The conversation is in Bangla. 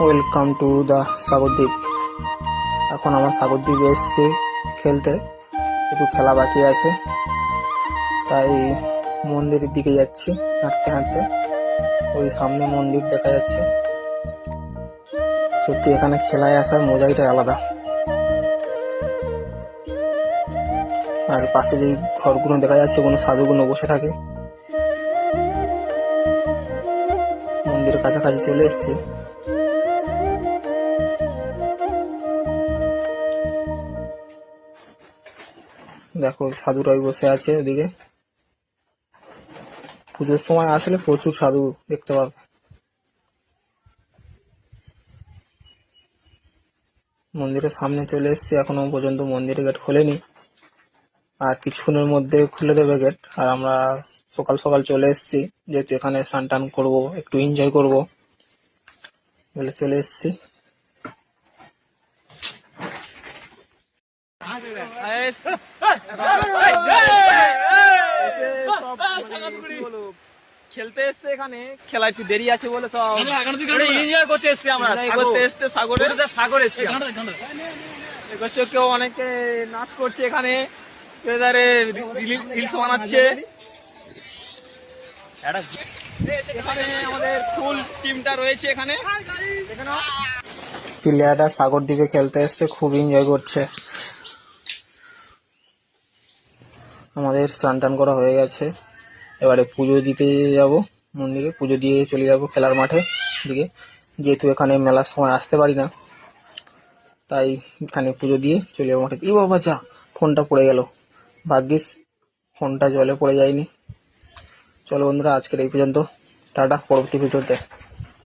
Welcome to the Sagardwip. এখন আমার সাগরদ্বীপে এসছে খেলতে, একটু খেলা বাকি আছে, তাই মন্দিরের দিকে যাচ্ছি হাঁটতে হাঁটতে। ওই সামনে মন্দির দেখা যাচ্ছে। সত্যি এখানে খেলায় আসার মজাইটাই আলাদা। আর পাশে যেই ঘরগুলো দেখা যাচ্ছে, কোনো সাধুগুলো বসে থাকে। মন্দিরের কাছাকাছি চলে এসছে। দেখো সাধুরাই বসে আছে ওদিকে। পুজোর সময় আসলে প্রচুর সাধু দেখতে পাবে। মন্দিরের সামনে চলে এসছে, এখনো পর্যন্ত মন্দিরের গেট খোলেনি, আর কিছুক্ষণের মধ্যে খুলে দেবে গেট। আর আমরা সকাল সকাল চলে এসেছি, যেহেতু এখানে স্নান টান করবো, একটু এনজয় করবো বলে চলে এসেছি। খেলতে এসছে, এখানে খেলা একটু দেরি আছে বলে সব এনজয় করতে এসছি। আমরা করতে এসছে সাগর এসছে। কেউ অনেকে নাচ করছে এখানে, রিলস বানাচ্ছে। এখানে আমাদের ফুল টিমটা রয়েছে। এখানে প্লেয়াররা সাগর দ্বীপে খেলতে এসছে, খুব এনজয় করছে। আমাদের স্নান টান করা হয়ে গেছে, এবারে পুজো দিতে যাব মন্দিরে। পুজো দিয়ে চলে যাব খেলার মাঠে দিকে, যেহেতু এখানে মেলার সময় আসতে পারি না, তাই এখানে পুজো দিয়ে চলে যাবো মাঠে। বাবা যা, ফোনটা পড়ে গেল, ভাগ্যিস ফোনটা জলে পড়ে যায়নি। চলো বন্ধুরা, আজকের এই পর্যন্ত, টাটা। পরবর্তী ভিডিওতে।